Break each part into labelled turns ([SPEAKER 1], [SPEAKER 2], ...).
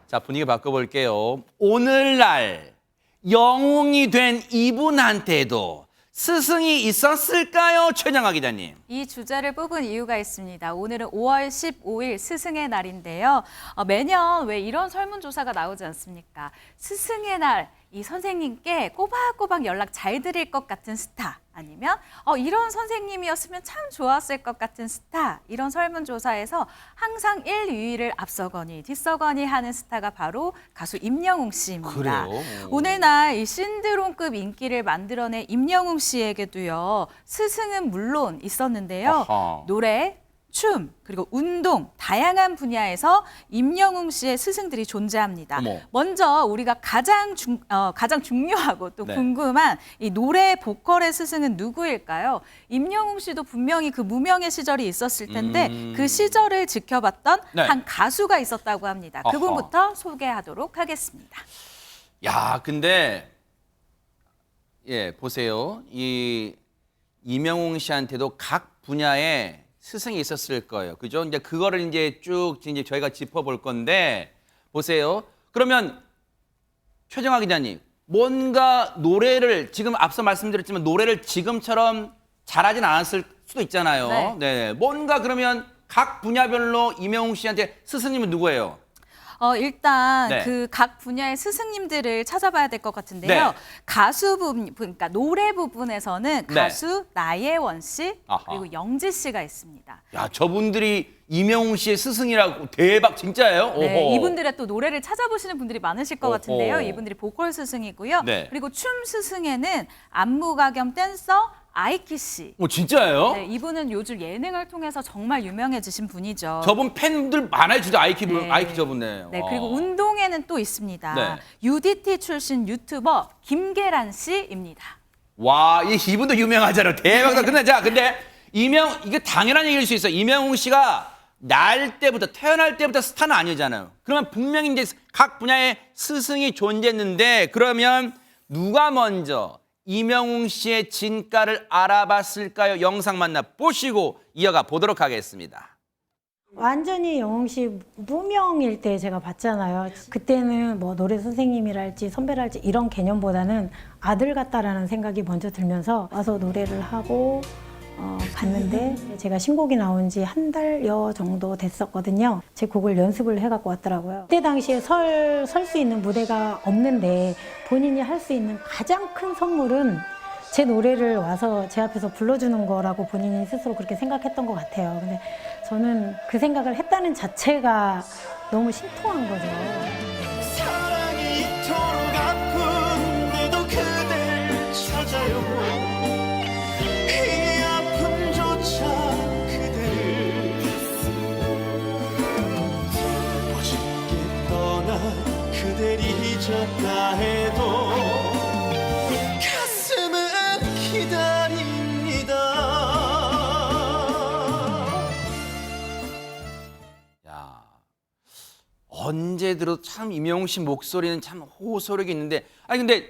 [SPEAKER 1] 자, 분위기 바꿔볼게요. 오늘날 영웅이 된 이분한테도 스승이 있었을까요? 최정아 기자님.
[SPEAKER 2] 이 주제를 뽑은 이유가 있습니다. 오늘은 5월 15일 스승의 날인데요. 매년 왜 이런 설문조사가 나오지 않습니까? 스승의 날, 이 선생님께 꼬박꼬박 연락 잘 드릴 것 같은 스타, 아니면 이런 선생님이었으면 참 좋았을 것 같은 스타, 이런 설문조사에서 항상 1, 2위를 앞서거니 뒤서거니 하는 스타가 바로 가수 임영웅 씨입니다.
[SPEAKER 1] 그래요?
[SPEAKER 2] 오늘날 이 신드롬급 인기를 만들어낸 임영웅 씨에게도요, 스승은 물론 있었는데요.
[SPEAKER 1] 아하.
[SPEAKER 2] 노래, 춤, 그리고 운동, 다양한 분야에서 임영웅 씨의 스승들이 존재합니다.
[SPEAKER 1] 어머.
[SPEAKER 2] 먼저 우리가 가장 중요하고 또
[SPEAKER 1] 네.
[SPEAKER 2] 궁금한 이 노래 보컬의 스승은 누구일까요? 임영웅 씨도 분명히 그 무명의 시절이 있었을 텐데 그 시절을 지켜봤던
[SPEAKER 1] 네.
[SPEAKER 2] 한 가수가 있었다고 합니다.
[SPEAKER 1] 아하.
[SPEAKER 2] 그분부터 소개하도록 하겠습니다.
[SPEAKER 1] 야, 근데 보세요. 이 임영웅 씨한테도 각 분야에 스승이 있었을 거예요. 그죠? 이제 그거를 이제 쭉 이제 저희가 짚어볼 건데 보세요. 그러면 최정아 기자님, 뭔가 노래를 지금 앞서 말씀드렸지만 노래를 지금처럼 잘하진 않았을 수도 있잖아요.
[SPEAKER 2] 네.
[SPEAKER 1] 네. 뭔가 그러면 각 분야별로 임영웅 씨한테 스승님은 누구예요?
[SPEAKER 2] 일단
[SPEAKER 1] 네.
[SPEAKER 2] 그 각 분야의 스승님들을 찾아봐야 될 것 같은데요.
[SPEAKER 1] 네.
[SPEAKER 2] 가수 부분, 그러니까 노래 부분에서는
[SPEAKER 1] 네.
[SPEAKER 2] 가수 나예원 씨,
[SPEAKER 1] 아하.
[SPEAKER 2] 그리고 영지 씨가 있습니다.
[SPEAKER 1] 야, 저분들이 임영웅 씨의 스승이라고 대박 진짜예요?
[SPEAKER 2] 네,
[SPEAKER 1] 오호.
[SPEAKER 2] 이분들의 또 노래를 찾아보시는 분들이 많으실 것
[SPEAKER 1] 오호.
[SPEAKER 2] 같은데요. 이분들이 보컬 스승이고요.
[SPEAKER 1] 네.
[SPEAKER 2] 그리고 춤 스승에는 안무가 겸 댄서 아이키 씨.
[SPEAKER 1] 진짜예요?
[SPEAKER 2] 네, 이분은 요즘 예능을 통해서 정말 유명해지신 분이죠.
[SPEAKER 1] 저분 팬들 많아요, 진짜 아이키
[SPEAKER 2] 네.
[SPEAKER 1] 아이키 저분네.
[SPEAKER 2] 네, 그리고 운동에는 또 있습니다.
[SPEAKER 1] 네.
[SPEAKER 2] UDT 출신 유튜버 김계란 씨입니다.
[SPEAKER 1] 와, 이분도 유명하잖아요. 대박이다. 근데 이게 당연한 얘기일 수 있어. 임영웅 씨가 태어날 때부터 스타는 아니잖아요. 그러면 분명히 이제 각 분야의 스승이 존재했는데 그러면 누가 먼저 임영웅 씨의 진가를 알아봤을까요? 영상 만나 보시고 이어가 보도록 하겠습니다.
[SPEAKER 3] 완전히 영웅 씨 무명일 때 제가 봤잖아요. 그때는 뭐 노래 선생님이랄지 선배랄지 이런 개념보다는 아들 같다라는 생각이 먼저 들면서 와서 노래를 하고 갔는데 제가 신곡이 나온 지 한 달여 정도 됐었거든요. 제 곡을 연습을 해갖고 왔더라고요. 그때 당시에 설 수 있는 무대가 없는데 본인이 할 수 있는 가장 큰 선물은 제 노래를 와서 제 앞에서 불러주는 거라고 본인이 스스로 그렇게 생각했던 것 같아요. 근데 저는 그 생각을 했다는 자체가 너무 신통한 거죠.
[SPEAKER 4] 사랑이 이토록 아픈데도 그댈 찾아요. 이 아픔조차 그대를 어저께 떠나 그댈 잊었다 해도 가슴은 기다립니다.
[SPEAKER 1] 야, 언제 들어도 참 임영웅 씨 목소리는 참 호소력이 있는데 근데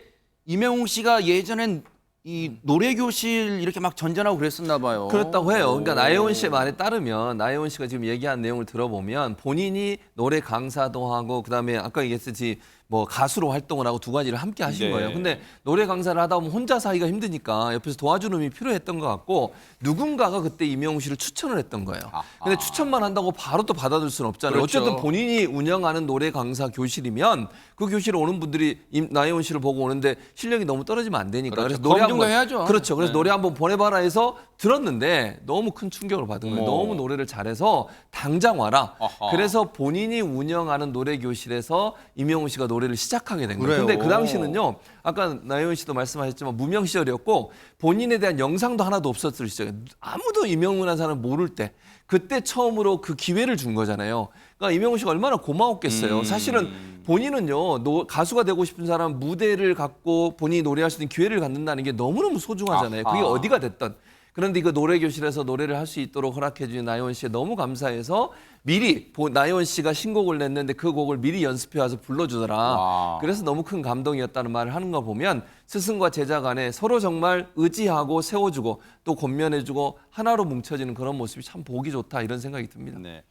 [SPEAKER 1] 임영웅 씨가 예전엔 이 노래 교실 이렇게 막 전전하고 그랬었나 봐요.
[SPEAKER 5] 그렇다고 해요. 그러니까 나혜원 씨의 말에 따르면 나혜원 씨가 지금 얘기한 내용을 들어보면 본인이 노래 강사도 하고 그다음에 아까 얘기했듯이 뭐 가수로 활동을 하고 두 가지를 함께 하신
[SPEAKER 1] 네.
[SPEAKER 5] 거예요. 근데 노래 강사를 하다 보면 혼자서 하기가 힘드니까 옆에서 도와주는 놈이 필요했던 것 같고 누군가가 그때 임영웅 씨를 추천을 했던 거예요. 근데 추천만 한다고 바로 또 받아줄 수는 없잖아요.
[SPEAKER 1] 그렇죠.
[SPEAKER 5] 어쨌든 본인이 운영하는 노래 강사 교실이면 그 교실에 오는 분들이 나혜원 씨를 보고 오는데 실력이 너무 떨어지면 안 되니까.
[SPEAKER 1] 그렇죠.
[SPEAKER 5] 노래
[SPEAKER 1] 검증도
[SPEAKER 5] 한번
[SPEAKER 1] 해야죠.
[SPEAKER 5] 그렇죠. 그래서
[SPEAKER 1] 네.
[SPEAKER 5] 노래 한번 보내봐라 해서 들었는데 너무 큰 충격을 받은 거예요. 너무 노래를 잘해서 당장 와라.
[SPEAKER 1] 아하.
[SPEAKER 5] 그래서 본인이 운영하는 노래 교실에서 임영웅 씨가 노래를 시작하게 된 거예요.
[SPEAKER 1] 그래요?
[SPEAKER 5] 근데 그 당시는요. 아까 나혜원 씨도 말씀하셨지만 무명 시절이었고 본인에 대한 영상도 하나도 없었을 시절. 아무도 임영웅이라는 사람을 모를 때 그때 처음으로 그 기회를 준 거잖아요. 그러니까 임영웅 씨가 얼마나 고마웠겠어요. 사실은 본인은요. 가수가 되고 싶은 사람 무대를 갖고 본인이 노래할 수 있는 기회를 갖는다는 게 너무너무 소중하잖아요. 그게
[SPEAKER 1] 아하.
[SPEAKER 5] 어디가 됐든. 그런데 이거 노래 교실에서 노래를 할 수 있도록 허락해 주신 나혜원 씨에 너무 감사해서 미리 나혜원 씨가 신곡을 냈는데 그 곡을 미리 연습해 와서 불러주더라.
[SPEAKER 1] 와.
[SPEAKER 5] 그래서 너무 큰 감동이었다는 말을 하는 거 보면 스승과 제자 간에 서로 정말 의지하고 세워주고 또 권면해주고 하나로 뭉쳐지는 그런 모습이 참 보기 좋다 이런 생각이 듭니다.
[SPEAKER 1] 네.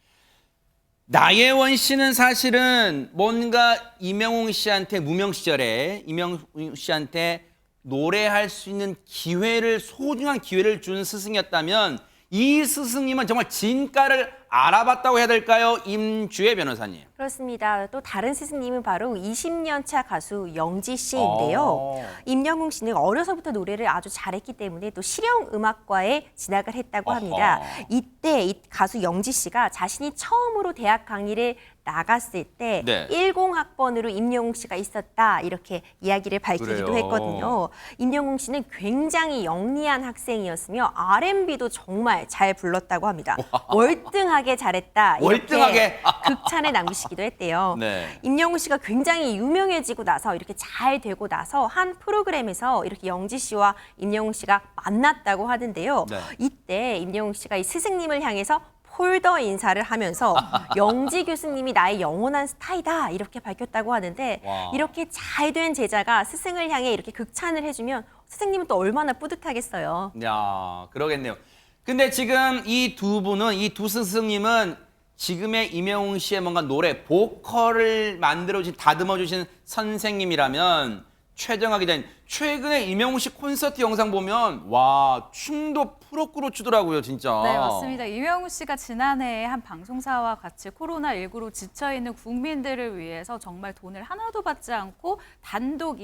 [SPEAKER 1] 나예원 씨는 사실은 뭔가 이명웅 씨한테 무명 시절에 이명웅 씨한테 노래할 수 있는 기회를 소중한 기회를 준 스승이었다면 이 스승님은 정말 진가를 알아봤다고 해야 될까요? 임주혜 변호사님.
[SPEAKER 6] 그렇습니다. 또 다른 스승님은 바로 20년 차 가수 영지 씨인데요. 임영웅 씨는 어려서부터 노래를 아주 잘했기 때문에 또 실용음악과에 진학을 했다고 합니다. 이때 이 가수 영지 씨가 자신이 처음으로 대학 강의를 나갔을 때
[SPEAKER 1] 네.
[SPEAKER 6] 10학번으로 임영웅 씨가 있었다 이렇게 이야기를 밝히기도
[SPEAKER 1] 그래요?
[SPEAKER 6] 했거든요. 임영웅 씨는 굉장히 영리한 학생이었으며 R&B도 정말 잘 불렀다고 합니다. 월등하게 잘했다 이렇게
[SPEAKER 1] 월등하게?
[SPEAKER 6] 극찬을 남기시기도 했대요.
[SPEAKER 1] 네.
[SPEAKER 6] 임영웅 씨가 굉장히 유명해지고 나서 이렇게 잘 되고 나서 한 프로그램에서 이렇게 영지 씨와 임영웅 씨가 만났다고 하는데요.
[SPEAKER 1] 네.
[SPEAKER 6] 이때 임영웅 씨가 이 스승님을 향해서 폴더 인사를 하면서 영지 교수님이 나의 영원한 스타이다 이렇게 밝혔다고 하는데
[SPEAKER 1] 와.
[SPEAKER 6] 이렇게 잘 된 제자가 스승을 향해 이렇게 극찬을 해주면 스승님은 또 얼마나 뿌듯하겠어요.
[SPEAKER 1] 야, 그러겠네요. 근데 지금 이 두 분은 이 두 스승님은 지금의 임영웅 씨의 뭔가 노래 보컬을 만들어 주신 다듬어 주신 선생님이라면 최정화 기자님 최근에 임영웅 씨 콘서트 영상 보면 와 춤도 프로꾸로 추더라고요 진짜.
[SPEAKER 2] 네, 맞습니다. 임영웅 씨가 지난해에 한 방송사와 같이 코로나19로 지쳐있는 국민들을 위해서 정말 돈을 하나도 받지 않고 단독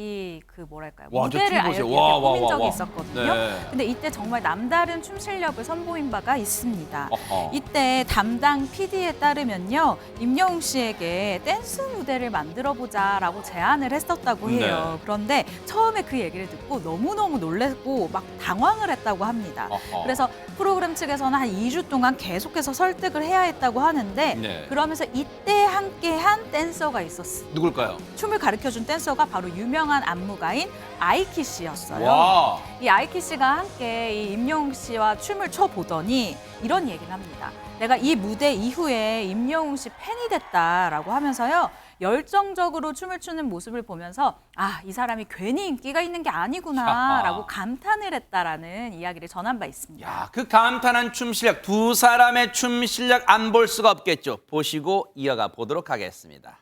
[SPEAKER 2] 뭐랄까요,
[SPEAKER 1] 와, 저
[SPEAKER 2] 무대를
[SPEAKER 1] 춤 보세요.
[SPEAKER 2] 아예
[SPEAKER 1] 와,
[SPEAKER 2] 꾸민
[SPEAKER 1] 와,
[SPEAKER 2] 적이
[SPEAKER 1] 와.
[SPEAKER 2] 있었거든요.
[SPEAKER 1] 네.
[SPEAKER 2] 근데 이때 정말 남다른 춤 실력을 선보인 바가 있습니다.
[SPEAKER 1] 어허.
[SPEAKER 2] 이때 담당 PD에 따르면요, 임영웅 씨에게 댄스 무대를 만들어보자라고 제안을 했었다고 해요.
[SPEAKER 1] 네.
[SPEAKER 2] 그런데 처음에 그 얘기를 듣고 너무너무 놀랐고 막 당황을 했다고 합니다.
[SPEAKER 1] 어허.
[SPEAKER 2] 그래서 프로그램 측에서는 한 2주 동안 계속해서 설득을 해야 했다고 하는데
[SPEAKER 1] 네.
[SPEAKER 2] 그러면서 이때 함께한 댄서가 있었어요.
[SPEAKER 1] 누굴까요?
[SPEAKER 2] 춤을 가르쳐준 댄서가 바로 유명한 안무가인 아이키 씨였어요.
[SPEAKER 1] 와.
[SPEAKER 2] 이 아이키 씨가 함께 이 임영웅 씨와 춤을 춰보더니 이런 얘기를 합니다. 내가 이 무대 이후에 임영웅 씨 팬이 됐다라고 하면서요. 열정적으로 춤을 추는 모습을 보면서 아, 이 사람이 괜히 인기가 있는 게 아니구나라고 감탄을 했다라는 이야기를 전한 바 있습니다.
[SPEAKER 1] 야, 그 감탄한 춤 실력 두 사람의 춤 실력 안 볼 수가 없겠죠. 보시고 이어가 보도록 하겠습니다.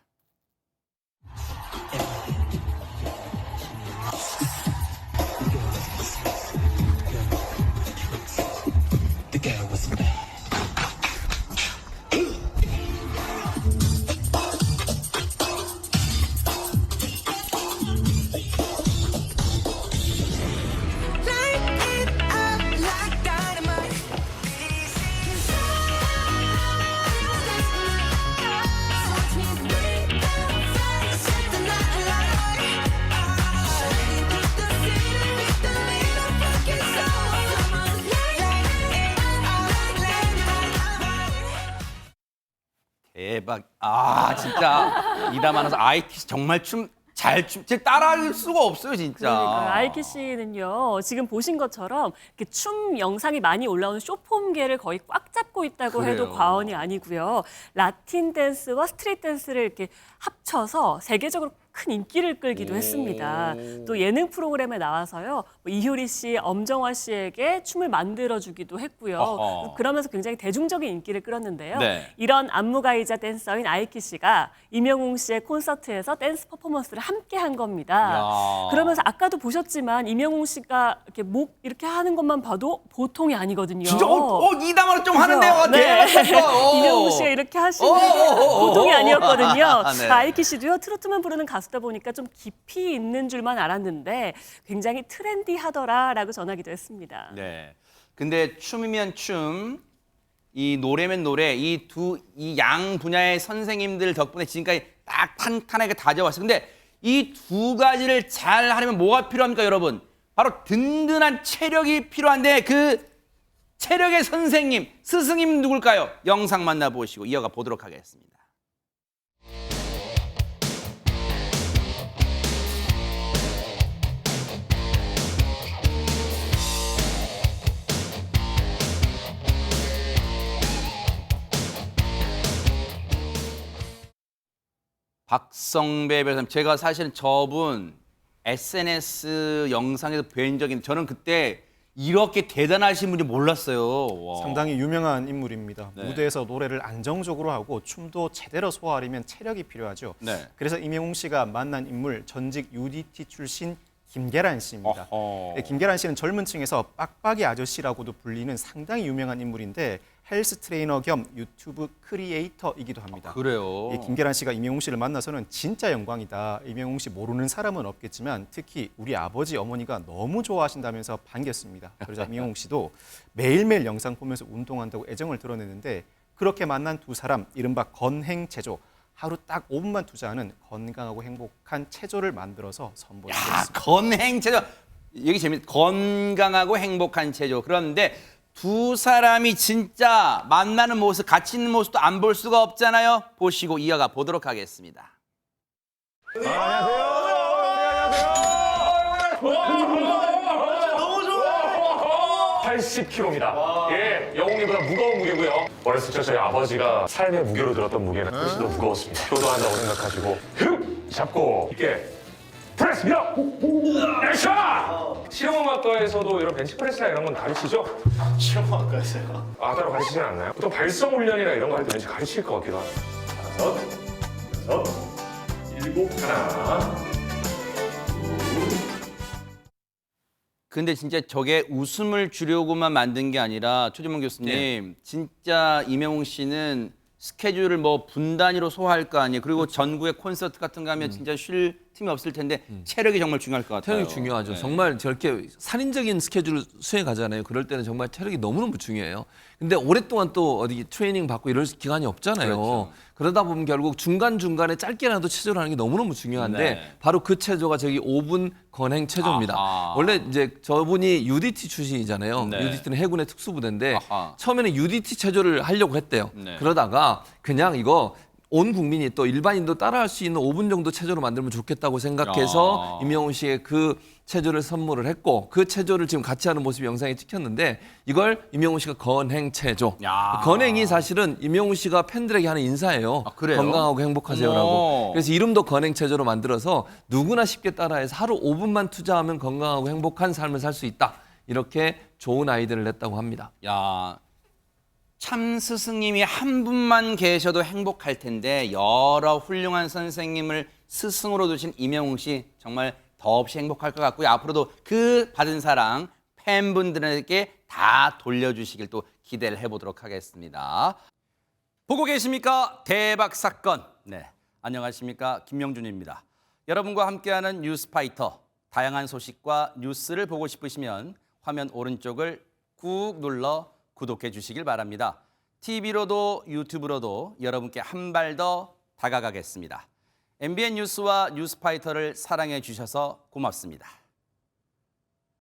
[SPEAKER 4] The girl was bad.
[SPEAKER 1] 대박. 아, 진짜 이담하면서 아이키스 정말 제 따라할 수가 없어요, 진짜.
[SPEAKER 7] 그러니까요. 아이키 씨는요, 지금 보신 것처럼 이렇게 춤 영상이 많이 올라오는 쇼폼계를 거의 꽉 잡고 있다고
[SPEAKER 1] 그래요.
[SPEAKER 7] 해도 과언이 아니고요. 라틴 댄스와 스트릿 댄스를 이렇게 합쳐서 세계적으로 큰 인기를 끌기도 했습니다. 또 예능 프로그램에 나와서요, 뭐 이효리 씨, 엄정화 씨에게 춤을 만들어주기도 했고요.
[SPEAKER 1] 어허.
[SPEAKER 7] 그러면서 굉장히 대중적인 인기를 끌었는데요.
[SPEAKER 1] 네.
[SPEAKER 7] 이런 안무가이자 댄서인 아이키 씨가 임영웅 씨의 콘서트에서 댄스 퍼포먼스를 함께 한 겁니다.
[SPEAKER 1] 야.
[SPEAKER 7] 그러면서 아까도 보셨지만 임영웅 씨가 이렇게 목 이렇게 하는 것만 봐도 보통이 아니거든요.
[SPEAKER 1] 진짜 이담을 좀
[SPEAKER 7] 그죠?
[SPEAKER 1] 하는데요.
[SPEAKER 7] 네.
[SPEAKER 1] 대박.
[SPEAKER 7] 임영웅 씨가 이렇게 하시는 게 보통이 아니었거든요.
[SPEAKER 1] 네.
[SPEAKER 7] 아이키 씨도요, 트로트만 부르는 가수다 보니까 좀 깊이 있는 줄만 알았는데 굉장히 트렌디하더라라고 전하기도 했습니다.
[SPEAKER 1] 네. 근데 춤이면 춤, 이 노래면 노래, 이 양 분야의 선생님들 덕분에 지금까지 딱 탄탄하게 다져왔어요. 근데 이 두 가지를 잘 하려면 뭐가 필요합니까, 여러분? 바로 든든한 체력이 필요한데 그 체력의 선생님, 스승님 누굴까요? 영상 만나보시고 이어가 보도록 하겠습니다. 박성배 변호사님, 제가 사실은 저분 SNS 영상에서 뵌 적이 있는데 저는 그때 이렇게 대단하신 분이 몰랐어요. 와.
[SPEAKER 8] 상당히 유명한 인물입니다.
[SPEAKER 1] 네.
[SPEAKER 8] 무대에서 노래를 안정적으로 하고 춤도 제대로 소화하려면 체력이 필요하죠.
[SPEAKER 1] 네.
[SPEAKER 8] 그래서 임영웅 씨가 만난 인물 전직 UDT 출신 김계란 씨입니다.
[SPEAKER 1] 어허.
[SPEAKER 8] 네, 김계란 씨는 젊은 층에서 빡빡이 아저씨라고도 불리는 상당히 유명한 인물인데 헬스 트레이너 겸 유튜브 크리에이터이기도 합니다.
[SPEAKER 1] 그래요.
[SPEAKER 8] 김계란 씨가 임영웅 씨를 만나서는 진짜 영광이다. 임영웅 씨 모르는 사람은 없겠지만 특히 우리 아버지 어머니가 너무 좋아하신다면서 반겼습니다. 그러자 임영웅 씨도 매일매일 영상 보면서 운동한다고 애정을 드러내는데 그렇게 만난 두 사람 이른바 건행체조. 하루 딱 5분만 투자하는 건강하고 행복한 체조를 만들어서 선보였습니다.
[SPEAKER 1] 건행 체조. 여기 재밌. 건강하고 행복한 체조. 그런데 두 사람이 진짜 만나는 모습, 같이 있는 모습도 안 볼 수가 없잖아요. 보시고 이어가 보도록 하겠습니다.
[SPEAKER 9] 80kg입니다. 예, 영웅님보다 무거운 무게고요. 어렸을 때 저희 아버지가 삶의 무게로 들었던 무게는 훨씬 더 무거웠습니다. 효도한다고 생각하시고 흡! 잡고 있게 프레스 밀어! 액션! 실용음악과에서도 이런 벤치프레스나 이런 건 가르치죠? 실용음악과에서요? 아, 따로 가르치진 않나요? 보통 발성 훈련이나 이런 거 할 때 왠지 가르칠 것 같기도 하고. 5, 6, 7, 하나.
[SPEAKER 1] 근데 진짜 저게 웃음을 주려고만 만든 게 아니라 최재문 교수님 진짜 임영웅 씨는 스케줄을 뭐 분 단위로 소화할 거 아니에요. 그리고 전국에 콘서트 같은 거 하면 진짜 쉴 틈이 없을 텐데 체력이 정말 중요할 것 같아요.
[SPEAKER 5] 체력이 중요하죠.
[SPEAKER 1] 네.
[SPEAKER 5] 정말 저렇게 살인적인 스케줄을 수행해 가잖아요. 그럴 때는 정말 체력이 너무너무 중요해요. 근데 오랫동안 또 어디 트레이닝 받고 이럴 기간이 없잖아요.
[SPEAKER 1] 그렇죠.
[SPEAKER 5] 그러다 보면 결국 중간중간에 짧게라도 체조를 하는 게 너무너무 중요한데
[SPEAKER 1] 네.
[SPEAKER 5] 바로 그 체조가 저기 5분 건행 체조입니다.
[SPEAKER 1] 아하.
[SPEAKER 5] 원래 이제 저분이 UDT 출신이잖아요.
[SPEAKER 1] 네.
[SPEAKER 5] UDT는 해군의 특수부대인데
[SPEAKER 1] 아하.
[SPEAKER 5] 처음에는 UDT 체조를 하려고 했대요.
[SPEAKER 1] 네.
[SPEAKER 5] 그러다가 그냥 이거 온 국민이 또 일반인도 따라할 수 있는 5분 정도 체조로 만들면 좋겠다고 생각해서
[SPEAKER 1] 야.
[SPEAKER 5] 임영웅 씨의 그 체조를 선물을 했고 그 체조를 지금 같이 하는 모습이 영상에 찍혔는데 이걸 임영웅 씨가 건행 체조.
[SPEAKER 1] 야.
[SPEAKER 5] 건행이 사실은 임영웅 씨가 팬들에게 하는 인사예요.
[SPEAKER 1] 아, 그래요?
[SPEAKER 5] 건강하고 행복하세요라고.
[SPEAKER 1] 어머.
[SPEAKER 5] 그래서 이름도 건행 체조로 만들어서 누구나 쉽게 따라해서 하루 5분만 투자하면 건강하고 행복한 삶을 살 수 있다. 이렇게 좋은 아이디어를 냈다고 합니다.
[SPEAKER 1] 야, 참 스승님이 한 분만 계셔도 행복할 텐데 여러 훌륭한 선생님을 스승으로 두신 임영웅 씨 정말 더없이 행복할 것 같고요. 앞으로도 그 받은 사랑 팬분들에게 다 돌려주시길 또 기대를 해보도록 하겠습니다. 보고 계십니까? 대박 사건. 네, 안녕하십니까? 김명준입니다. 여러분과 함께하는 뉴스파이터. 다양한 소식과 뉴스를 보고 싶으시면 화면 오른쪽을 꾹 눌러 구독해 주시길 바랍니다. TV로도 유튜브로도 여러분께 한 발 더 다가가겠습니다. MBN 뉴스와 뉴스파이터를 사랑해 주셔서 고맙습니다.